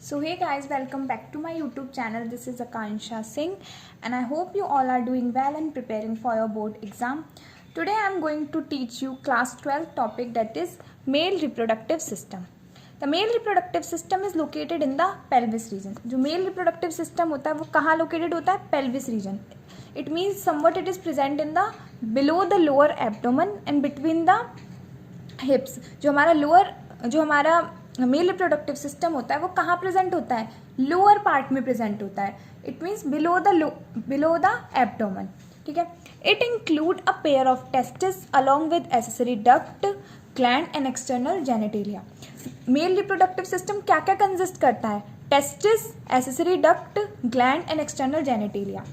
So hey guys, welcome back to my YouTube channel. This is Akansha Singh and I hope you all are doing well and preparing for your board exam. Today I am going to teach you class 12 topic, that is male reproductive system. The male reproductive system is located in the pelvis region. जो male reproductive system होता है वो कहाँ located होता है? Pelvis region. It means somewhat it is present in the below the lower abdomen and between the hips. जो हमारा mail reproductive system होता है वो कहाँ प्रेजेंट होता है? लोअर पार्ट में प्रेजेंट होता है. It means below the abdomen. ठीक है. It include a pair of testis along with accessory duct, gland and external genitalia. Mail reproductive system क्या क्या कंसिस्ट करता है? Testis, accessory duct, gland and external genitalia.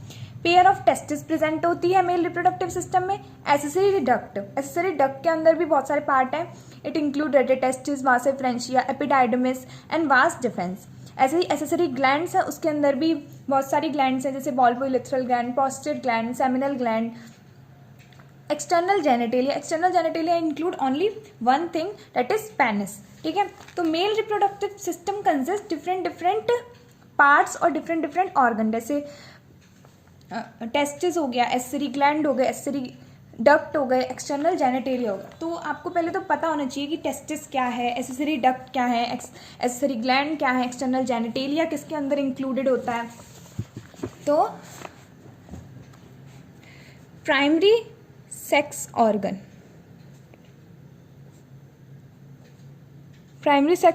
Pair of testis present होती है mail reproductive system में. Accessory duct के अंदर भी बहुत सारे पार्ट हैं. इट इंक्लूड रेटिटेस्टिस, वास efferentia, epididymis and vas defence. ऐसे ही एसेसरी ग्लैंड्स हैं, उसके अंदर भी बहुत सारी ग्लैंड्स हैं जैसे bulbourethral gland, prostate gland, seminal gland. External genitalia include only one thing, that is penis. ठीक है. तो male reproductive system consist different parts और डिफरेंट ऑर्गन. जैसे टेस्टिस हो गया, एसेसरी ग्लैंड हो गए, एसेसरी डक्ट हो गए, एक्सटर्नल जेनिटेलिया हो गया. तो आपको पहले तो पता होना चाहिए कि टेस्टिस क्या है, एसेसरी डक्ट क्या है, एसेसरी ग्लैंड क्या है, एक्सटर्नल जेनिटेलिया किसके अंदर इंक्लूडेड होता है. तो प्राइमरी सेक्स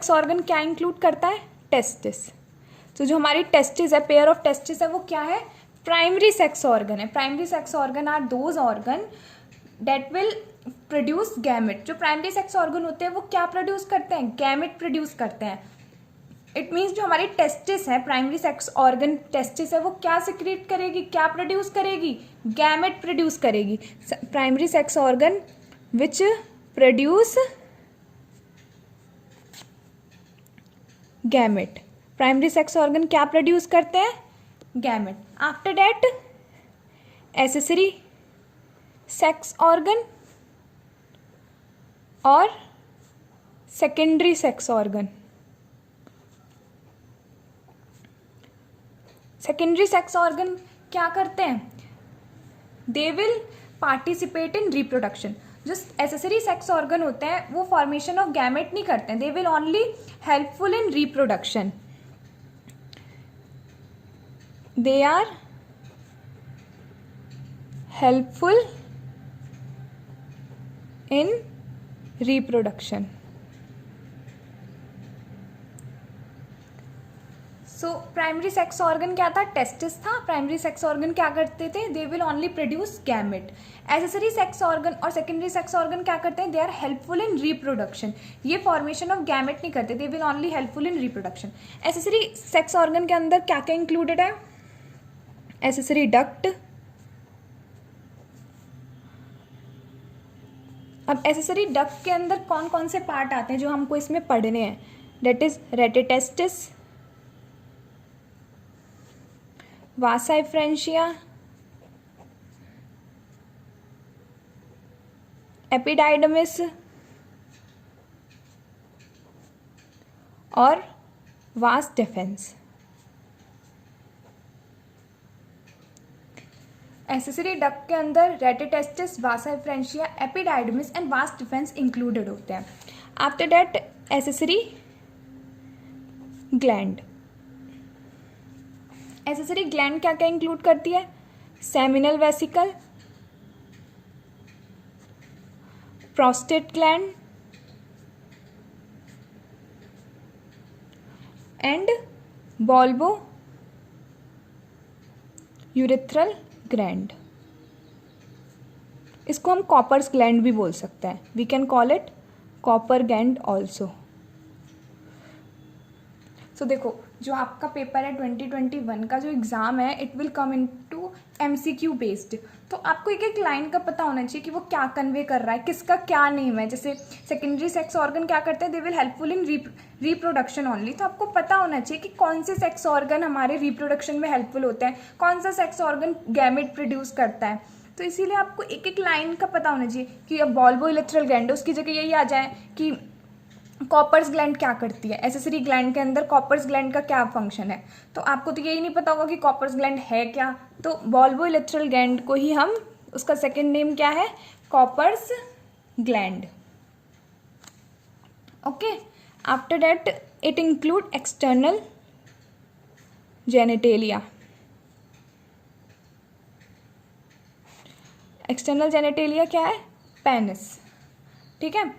ऑर्गन क्या इंक्लूड करता है? टेस्टिस. तो जो हमारी टेस्टिस है, पेयर ऑफ टेस्टिस है, वो क्या है? प्राइमरी सेक्स ऑर्गन है. Primary sex organ are those organ that will produce gamete. जो प्राइमरी सेक्स ऑर्गन होते हैं वो क्या प्रोड्यूस करते हैं? गैमेट प्रोड्यूस करते हैं. इट मीन्स जो हमारी टेस्टिस है, प्राइमरी सेक्स ऑर्गन टेस्टिस है, वो क्या सिक्रीट करेगी, क्या प्रोड्यूस करेगी? गैमेट प्रोड्यूस करेगी. Primary sex organ which produce gamete. Primary sex organ क्या प्रोड्यूस करते हैं? Gamete. After that accessory sex organ और secondary sex organ. Secondary sex organ क्या करते हैं? They will participate in reproduction. जो एसेसरी सेक्स ऑर्गन होते हैं वो फॉर्मेशन ऑफ गैमेट नहीं करते हैं. They will only helpful in reproduction. They are helpful in reproduction. So primary sex organ क्या था? टेस्टिस था. प्राइमरी सेक्स ऑर्गन क्या करते थे? They will only produce gamete. Accessory sex organ और सेकेंडरी सेक्स ऑर्गन क्या करते हैं? They are helpful in reproduction. ये फॉर्मेशन ऑफ गैमेट नहीं करते. They will only helpful in reproduction. Accessory sex organ के अंदर क्या क्या इंक्लूडेड है? Accessory duct. अब एसेसरी डक्ट के अंदर कौन कौन से पार्ट आते हैं जो हमको इसमें पढ़ने हैं? That is rete testis, vasa efferentia, epididymis और वास डिफेंस. एसेसरी डक्ट के अंदर rete testis, vasa efferentia, epididymis and vas deferens included होते हैं. After that accessory gland. Accessory gland क्या क्या इंक्लूड करती है? Seminal vesicle, prostate gland and bulbourethral gland. इसको हम कॉपर्स ग्लैंड भी बोल सकते हैं. We can call it Cowper gland also. So देखो, जो आपका पेपर है 2021 का जो एग्ज़ाम है, it will come into MCQ based. तो आपको एक एक लाइन का पता होना चाहिए कि वो क्या कन्वे कर रहा है, किसका क्या नेम है. जैसे सेकेंडरी सेक्स ऑर्गन क्या करते हैं? They will helpful in reproduction only. तो आपको पता होना चाहिए कि कौन से सेक्स ऑर्गन हमारे रिप्रोडक्शन में हेल्पफुल होते हैं, कौन सा सेक्स ऑर्गन गैमेट प्रोड्यूस करता है. तो इसीलिए आपको एक एक लाइन का पता होना चाहिए कि अब बॉल्बोइलेथ्रल ग्लैंड, उसकी जगह यही आ जाए कि कॉपर्स ग्लैंड क्या करती है, एसेसरी ग्लैंड के अंदर कॉपर्स ग्लैंड का क्या फंक्शन है, तो आपको तो यही नहीं पता होगा कि कॉपर्स ग्लैंड है क्या, तो वॉल्वोइलेट्रल ग्लैंड को ही हम, उसका सेकेंड नेम क्या है, Cowper's gland. Okay, after that it include external genitalia. External genitalia क्या है, पेनिस। ठीक है,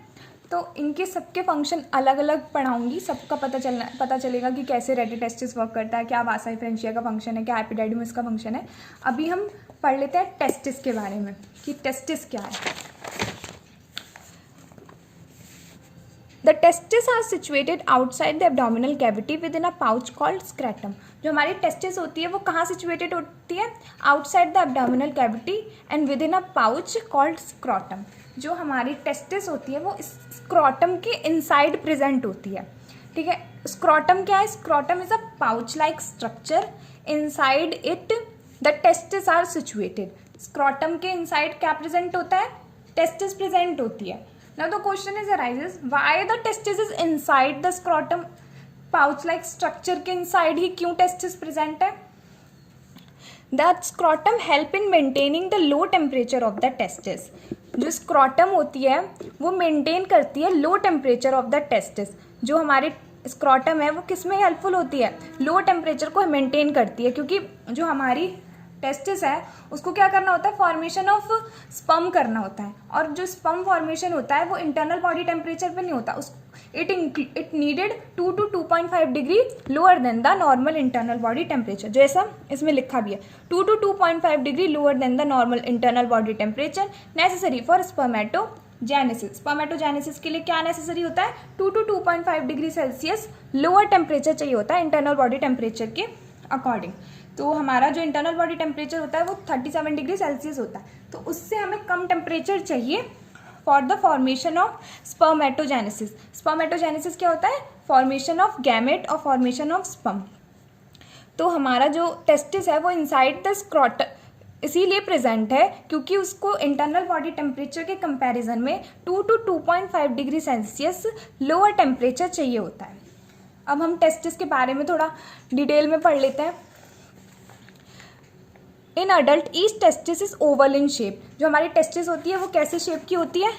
तो इनके सबके फंक्शन अलग अलग पढ़ाऊंगी, सबका पता चलेगा कि कैसे रेडी टेस्टिस वर्क करता है, क्या वासा फ्रेंचिया का फंक्शन है, क्या एपिडाइडिमस का फंक्शन है। अभी हम पढ़ लेते हैं टेस्टिस के बारे में कि टेस्टिस क्या है। The testis are situated outside the abdominal cavity within a pouch called scrotum. जो हमारी टेस्टिस होती है वो कहाँ सिचुएटेड होती है, outside the abdominal cavity and with in a pouch called scrotum. जो हमारी टेस्टिस होती है वो स्क्रॉटम के इनसाइड प्रेजेंट होती है। ठीक है, स्क्रॉटम क्या है, scrotum is a pouch like structure, inside it the testis are situated. Scrotum के इनसाइड क्या प्रेजेंट होता है, टेस्टिस प्रेजेंट होती है। Now the question is arises, why the testis is inside the scrotum pouch like structure के inside ही क्यों testis present है? The scrotum help in maintaining the low temperature of the testis. जो scrotum होती है वो maintain करती है low temperature of the testis. जो हमारी scrotum है वो किस में हेल्पफुल होती है, लो टेम्परेचर को मेंटेन करती है, क्योंकि जो हमारी टेस्टिस है उसको क्या करना होता है, फॉर्मेशन ऑफ स्पर्म करना होता है, और जो स्पर्म फॉर्मेशन होता है वो इंटरनल बॉडी टेम्परेचर पे नहीं होता, उस it needed 2 to 2.5 degree lower than the normal internal body temperature, जैसा इसमें लिखा भी है 2 to 2.5 degree lower than the normal internal body temperature necessary for spermatogenesis. Spermatogenesis के लिए क्या नेसेसरी होता है, 2 to 2.5 degree Celsius lower temperature चाहिए होता है इंटरनल बॉडी टेम्परेचर के अकॉर्डिंग। तो हमारा जो इंटरनल बॉडी टेम्परेचर होता है वो 37 डिग्री सेल्सियस होता है, तो उससे हमें कम टेम्परेचर चाहिए for the formation of spermatogenesis. Spermatogenesis क्या होता है, फॉर्मेशन ऑफ गैमेट और फॉर्मेशन ऑफ स्पर्म। तो हमारा जो टेस्टिस है वो इनसाइड द स्क्रॉटम इसीलिए प्रेजेंट है क्योंकि उसको इंटरनल बॉडी टेम्परेचर के कंपैरिजन में 2 to 2.5 degree Celsius lower temperature चाहिए होता है। अब हम टेस्टिस के बारे में थोड़ा डिटेल में पढ़ लेते हैं। In adult each testis is oval in shape. जो हमारी टेस्टिस होती है वो कैसे शेप की होती है,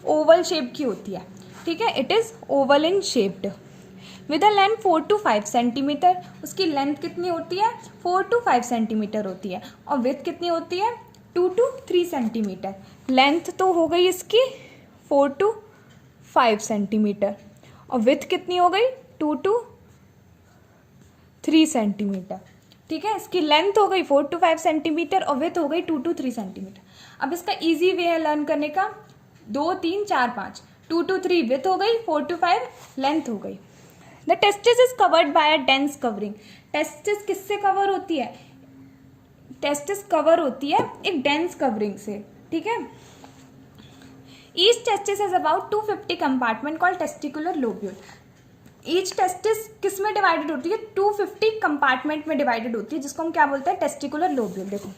ओवल शेप की होती है। ठीक है, it is oval in shaped with a length 4 to 5 centimetre. उसकी लेंथ कितनी होती है, 4 to 5 सेंटीमीटर होती है, और विथ कितनी होती है, 2 to 3 सेंटीमीटर। लेंथ तो हो गई इसकी 4 to 5 सेंटीमीटर, और विथ कितनी हो गई 2 to 3 सेंटीमीटर। ठीक है, इसकी लेंथ हो गई 4 to 5 सेंटीमीटर और विथ हो गई 2 to 3 सेंटीमीटर। अब इसका इजी वे है लर्न करने का, 2 3 4 5, 2 to 3 विथ हो गई, 4 to 5 लेंथ हो गई। The testis is covered by a dense covering. Testis किससे कवर होती है, टेस्टिस कवर होती है एक डेंस कवरिंग से। ठीक है, each testis is about 250 compartment called testicular lobule. Each testis किस में डिवाइडेड होती है, 250 कंपार्टमेंट में डिवाइडेड होती है, जिसको हम क्या बोलते हैं, टेस्टिकुलर लोब्यूल। देखो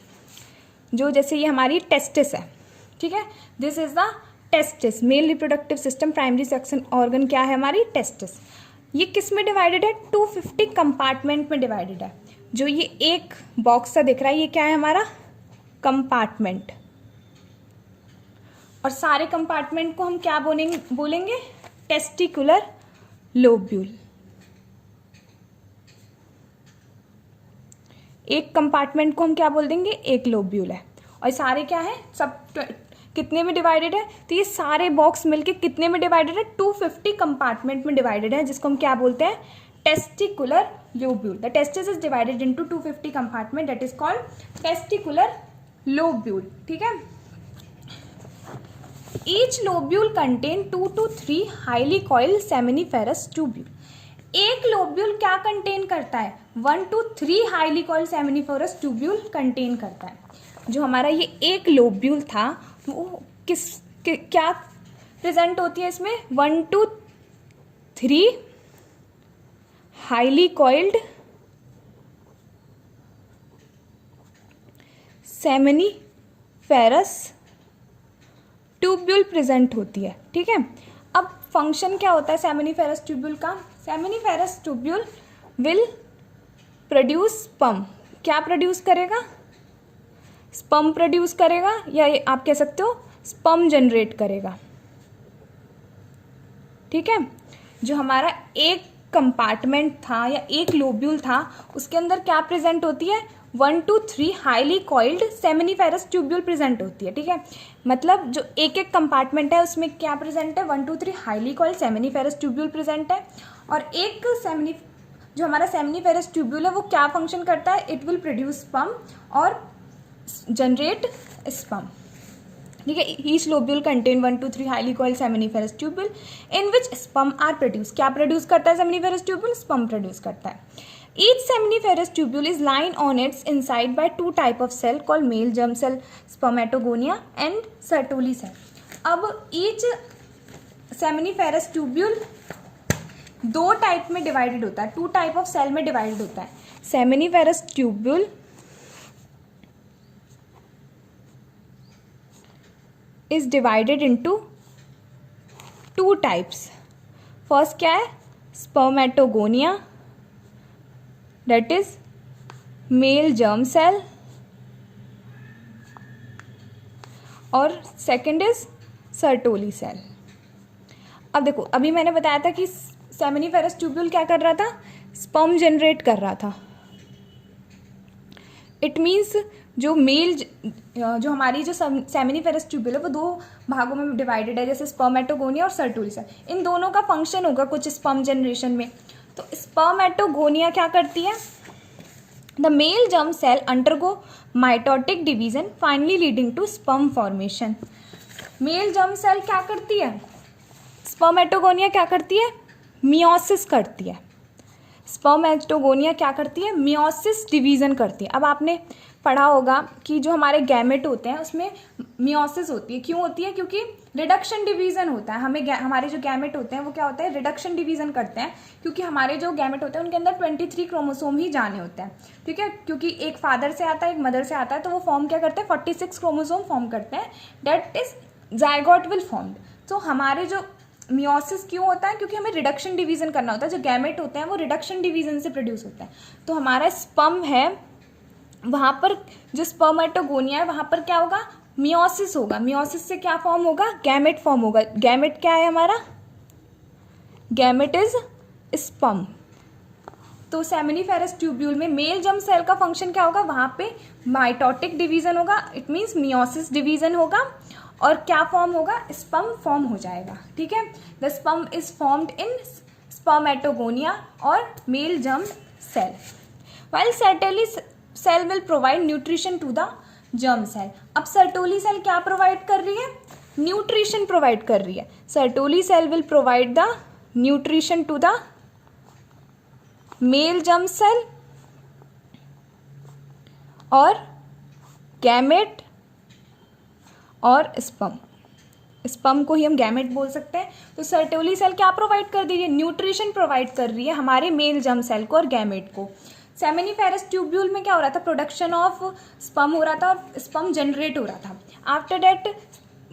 जो जैसे ये हमारी टेस्टिस है, ठीक है, this is the testis, mail reproductive system primary section organ क्या है हमारी टेस्टिस। ये किस में डिवाइडेड है, 250 कंपार्टमेंट में डिवाइडेड है। जो ये एक बॉक्स सा दिख रहा है ये क्या है हमारा, कंपार्टमेंट, और सारे कंपार्टमेंट को हम क्या बोलेंगे टेस्टिकुलर लोब्यूल। एक कंपार्टमेंट को हम क्या बोल देंगे, एक लोब्यूल है, और सारे क्या है, सब कितने में डिवाइडेड है, तो ये सारे बॉक्स मिलके कितने में डिवाइडेड है, 250 कंपार्टमेंट में डिवाइडेड है, जिसको हम क्या बोलते हैं, testicular lobule. The testis is divided into 250 compartment, that is called testicular lobule. ठीक है, each lobule contain 2 to 3 highly coil seminiferous tubule. एक लोब्यूल क्या कंटेन करता है, 1 to 3 highly coil seminiferous tubule contain करता है। जो हमारा ये एक लोब्यूल था वो क्या प्रेजेंट होती है इसमें, 1 to 3 highly coiled seminiferous tubule present होती है। ठीक है, अब फंक्शन क्या होता है सेमिनिफेरस ट्यूब्यूल का? Seminiferous tubule will produce sperm. क्या प्रोड्यूस करेगा? स्पर्म प्रोड्यूस करेगा, या आप कह सकते हो स्पर्म जनरेट करेगा। ठीक है, जो हमारा एक कंपार्टमेंट था या एक लोब्यूल था उसके अंदर क्या प्रेजेंट होती है? 1 to 3 highly coiled seminiferous tubule present होती है। ठीक है, मतलब जो एक एक कंपार्टमेंट है उसमें क्या प्रेजेंट है? 1 to 3 highly coiled seminiferous tubule present है। और एक जो हमारा सेमिनिफेरस ट्यूब्यूल है वो क्या फंक्शन करता है? इट विल प्रोड्यूस स्पर्म और जनरेट स्पर्म। ठीक है, each lobule contain 1 to 3 highly coiled seminiferous tubule in which sperm are produce. क्या प्रोड्यूस करता है सेमिनिफेरस ट्यूब्यूल? स्पर्म प्रोड्यूस करता है। Each seminiferous tubule is lined on its inside by 2 type of cell called male germ cell spermatogonia and Sertoli cell. अब each seminiferous tubule 2 type में divided होता है, 2 type of cell में divided होता है। Seminiferous tubule is divided into 2 types. First क्या है? Spermatogonia, that is male germ cell, और सेकेंड इज सर्टोली सेल। अब देखो, अभी मैंने बताया था कि सेमिनिफेरस ट्यूब्यूल क्या कर रहा था? स्पर्म जनरेट कर रहा था। इट मीन्स जो हमारी जो सेमिनिफेरस ट्यूब्यूल है वो 2 भागों में डिवाइडेड है, जैसे स्पर्मेटोगोनिया और सर्टोली सेल। इन दोनों का फंक्शन होगा कुछ स्पर्म जनरेशन में। तो स्पर्मेटोगोनिया क्या करती है? The male germ cell undergo mitotic division finally leading to sperm formation. Male germ cell क्या करती है? स्पर्मेटोगोनिया क्या करती है? मियोसिस करती है। स्पर्मेटोगोनिया क्या करती है? मियोसिस डिवीजन करती है। अब आपने पढ़ा होगा कि जो हमारे गैमेट होते हैं उसमें मियोसिस होती है। क्यों होती है? क्योंकि रिडक्शन डिवीजन होता है। हमारे जो गैमेट होते हैं वो क्या होता है? रिडक्शन डिवीजन करते हैं, क्योंकि हमारे जो गैमेट होते हैं उनके अंदर 23 क्रोमोसोम ही जाने होते हैं। ठीक है, क्योंकि एक फादर से आता है एक मदर से आता है, तो वो फॉर्म क्या करते हैं? 46 क्रोमोसोम फॉर्म करते हैं, that is zygote will formed. तो हमारे जो मियोसिस क्यों होता है? क्योंकि हमें रिडक्शन डिवीजन करना होता है। जो गैमेट होते हैं वो रिडक्शन डिवीजन से प्रोड्यूस होते हैं। तो हमारा स्पर्म है, वहाँ पर जो स्पर्मेटोगोनिया है वहाँ पर क्या होगा? मियोसिस होगा। मियोसिस से क्या फॉर्म होगा? गैमेट फॉर्म होगा। गैमेट क्या है हमारा? Gamete is sperm. तो सेमिनिफेरस ट्यूब्यूल में मेल जर्म सेल का फंक्शन क्या होगा? वहाँ पे माइटोटिक डिवीजन होगा, इट मीन्स मियोसिस डिवीजन होगा, और क्या फॉर्म होगा? स्पर्म फॉर्म हो जाएगा। ठीक है, the sperm is formed in spermatogonia और male germ cell, while Sertoli cell will provide nutrition to the germ cell. अब सर्टोली सेल क्या प्रोवाइड कर रही है? न्यूट्रिशन प्रोवाइड कर रही है। Sertoli cell will provide the nutrition to the male germ cell और गैमेट और स्पर्म। स्पर्म को ही हम गैमेट बोल सकते हैं। तो सर्टोली सेल क्या प्रोवाइड कर रही है? न्यूट्रिशन प्रोवाइड कर रही है हमारे मेल जर्म सेल को और गैमेट को। सेमिनिफेरस ट्यूब्यूल में क्या हो रहा था? प्रोडक्शन ऑफ स्पर्म हो रहा था और स्पर्म जनरेट हो रहा था। After that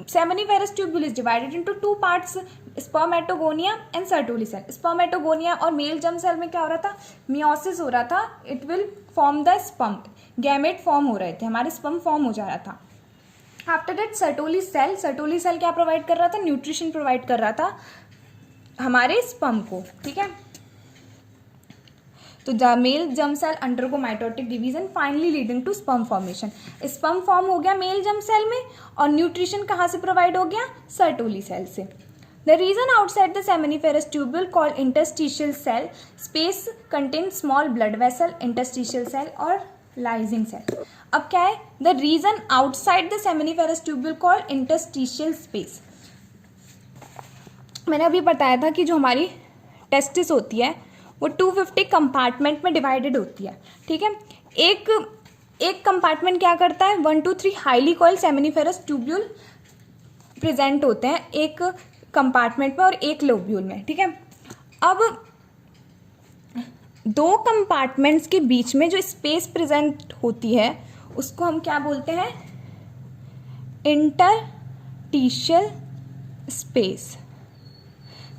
seminiferous tubule is divided into 2 parts, spermatogonia and Sertoli cell. Spermatogonia और मेल जर्म सेल में क्या हो रहा था? मियोसिस हो रहा था, it will form the sperm. Gamete form हो रहे थे, हमारे स्पर्म फॉर्म हो जा रहा था। आफ्टर दैट सर्टोली सेल क्या प्रोवाइड कर रहा था? न्यूट्रिशन प्रोवाइड कर रहा था हमारे स्पर्म को। ठीक है, तो the male germ cell undergo mitotic division finally leading to sperm formation. Sperm form हो गया मेल जर्म सेल में, और न्यूट्रिशन कहाँ से प्रोवाइड हो गया? सर्टोली सेल से। The region outside the seminiferous tubule called interstitial cell space contain small blood vessel, interstitial cell और लाइजिंग सेल। अब क्या है? The region outside the seminiferous tubule called interstitial space. मैंने अभी बताया था कि जो हमारी टेस्टिस होती है वो 250 कंपार्टमेंट में डिवाइडेड होती है। ठीक है, एक कंपार्टमेंट क्या करता है? 1 to 3 highly coil seminiferous tubule present होते हैं एक कंपार्टमेंट में और एक लोब्यूल में। ठीक है, अब 2 कंपार्टमेंट्स के बीच में जो स्पेस प्रेजेंट होती है उसको हम क्या बोलते हैं? Interstitial space.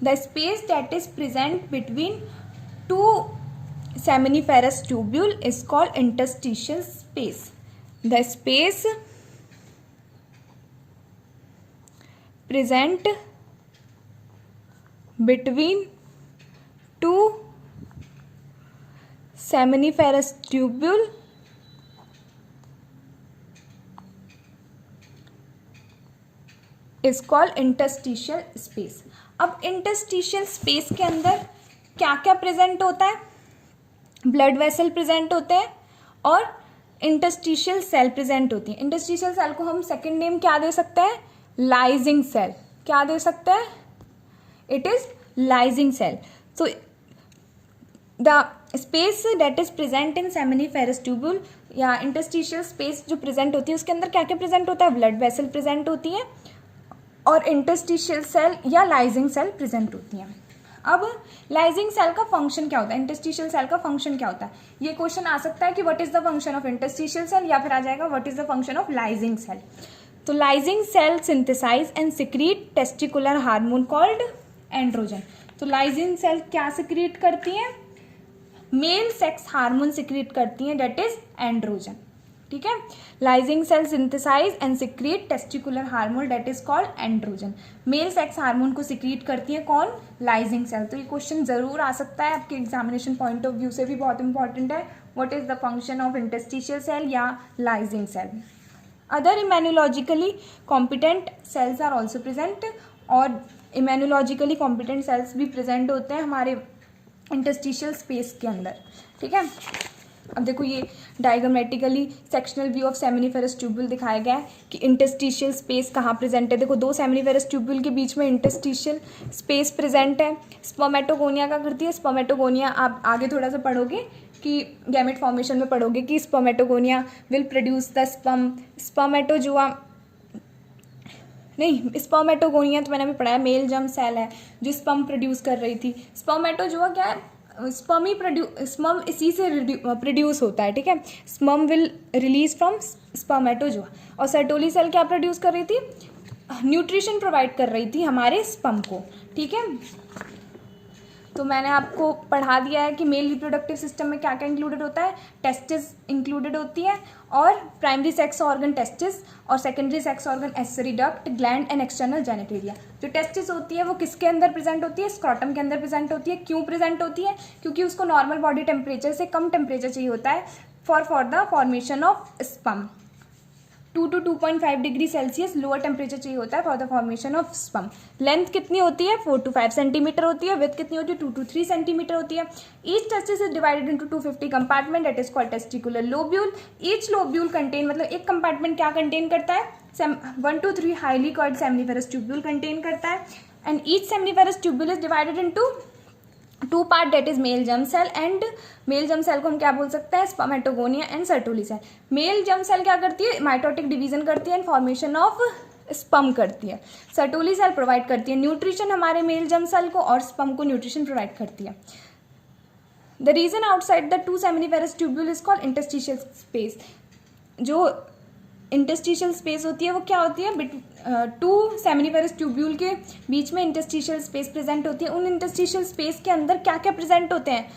The space that is present between two seminiferous tubule is called interstitial space. The space present between two seminiferous tubule is called interstitial space. अब interstitial space के अंदर क्या क्या प्रेजेंट होता है? ब्लड वेसल प्रेजेंट होते हैं और इंटरस्टिशियल सेल प्रेजेंट होती है. इंटरस्टिशियल सेल को हम सेकंड नेम क्या दे सकते हैं? Leydig cell. क्या दे सकते हैं? It is Leydig cell. So the space that is present in seminiferous tubule या इंटरस्टिशियल स्पेस जो प्रेजेंट होती है उसके अंदर क्या क्या प्रेजेंट होता है? ब्लड वेसल प्रेजेंट होती है और इंटरस्टिशियल सेल या लाइजिंग सेल प्रेजेंट होती हैं. अब लाइजिंग सेल का फंक्शन क्या होता है? इंटरस्टिशियल सेल का फंक्शन क्या होता है? ये क्वेश्चन आ सकता है कि what is the function of interstitial cell, या फिर आ जाएगा what is the function of Leydig cell. तो Leydig cell synthesize and secrete testicular hormone called androgen. तो लाइजिंग सेल क्या सिक्रीट करती है? मेल सेक्स हार्मोन सिक्रीट करती है, दैट इज एंड्रोजन. ठीक है. Leydig cell synthesize and secrete testicular hormone that is called androgen. Male sex hormone को secrete करती है कौन? Leydig cell. तो ये क्वेश्चन जरूर आ सकता है, आपके एग्जामिनेशन पॉइंट ऑफ व्यू से भी बहुत इंपॉर्टेंट है. What is the function of interstitial cell या Leydig cell. Other immunologically competent cells are also present. और इम्यूनोलॉजिकली कॉम्पिटेंट सेल्स भी प्रेजेंट होते हैं हमारे इंटरस्टिशियल स्पेस के अंदर. ठीक है. अब देखो ये diagrammatically sectional view of seminiferous tubule दिखाया गया है कि इंटरस्टिशियल स्पेस कहाँ प्रेजेंट है. देखो दो सेमिनिफेरस ट्यूब्यूल के बीच में इंटरस्टिशियल स्पेस प्रेजेंट है. स्पर्मेटोगोनिया क्या करती है? स्पर्मेटोगोनिया आप आगे थोड़ा सा पढ़ोगे कि गैमेट फॉर्मेशन में पढ़ोगे कि spermatogonia will produce the sperm. Spermatozoa नहीं, स्पर्मेटोगोनिया तो मैंने अभी पढ़ा है, मेल जर्म सेल है जो स्पर्म प्रोड्यूस कर रही थी. स्पर्मेटोजुआ क्या है? स्पर्म इसी से प्रोड्यूस होता है. ठीक है. Sperm will release from spermatozoa. और सर्टोली सेल क्या प्रोड्यूस कर रही थी? न्यूट्रिशन प्रोवाइड कर रही थी हमारे स्पर्म को. ठीक है. तो मैंने आपको पढ़ा दिया है कि मेल रिप्रोडक्टिव सिस्टम में क्या क्या इंक्लूडेड होता है. टेस्टिस इंक्लूडेड होती है और प्राइमरी सेक्स ऑर्गन टेस्टिस और secondary sex organ accessory duct, gland and external genitalia. जो टेस्टिस होती है वो किसके अंदर प्रेजेंट होती है? स्क्रॉटम के अंदर प्रेजेंट होती है. क्यों प्रेजेंट होती है? क्योंकि उसको नॉर्मल बॉडी टेम्परेचर से कम टेम्परेचर चाहिए होता है for the formation of sperm. 2 to 2.5 degree Celsius lower temperature चाहिए होता है for the formation of sperm. Length कितनी होती है? 4 to 5 सेंटीमीटर होती है. विड्थ कितनी होती है? 2 to 3 सेंटीमीटर होती है. Each testis is divided into 250 compartment that is called testicular lobule. Each lobule contain, मतलब एक कंपार्टमेंट क्या कंटेन करता है? 1 to 3 highly curved seminiferous tubule contain करता है. And each seminiferous tubule is divided into 2 part that is male germ cell. And male germ cell को हम क्या बोल सकते हैं? Spermatogonia and Sertoli cell. Male germ cell क्या करती है? माइटोटिक डिवीजन करती है एंड फॉर्मेशन ऑफ स्पर्म करती है. सर्टोली सेल प्रोवाइड करती है न्यूट्रिशन हमारे मेल जर्म सेल को और स्पर्म को न्यूट्रिशन प्रोवाइड करती है. The region outside the 2 seminiferous tubule is called interstitial space. जो इंटरस्टिशियल स्पेस होती है वो क्या होती है? 2 सेमिनिफेरस ट्यूब्यूल के बीच में इंटरस्टिशियल स्पेस प्रेजेंट होती है. उन इंटरस्टिशियल स्पेस के अंदर क्या क्या प्रेजेंट होते हैं?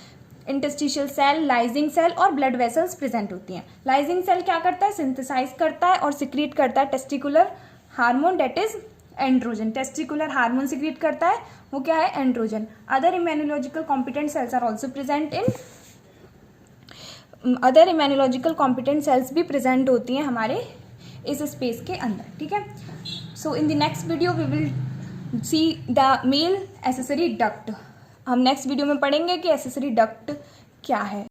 इंटरस्टिशियल सेल, लाइजिंग सेल और ब्लड वेसल्स प्रेजेंट होती हैं. लाइजिंग सेल क्या करता है? सिंथेसाइज करता है और सिक्रीट करता है testicular hormone that is androgen. Testicular hormone secrete करता है, वो क्या है? Androgen. Other immunological competent cells are also present in other immunological competent cells भी प्रेजेंट होती हैं हमारे इस स्पेस के अंदर. ठीक है. So in the next video we will see the male accessory duct. हम नेक्स्ट वीडियो में पढ़ेंगे कि एसेसरी डक्ट क्या है.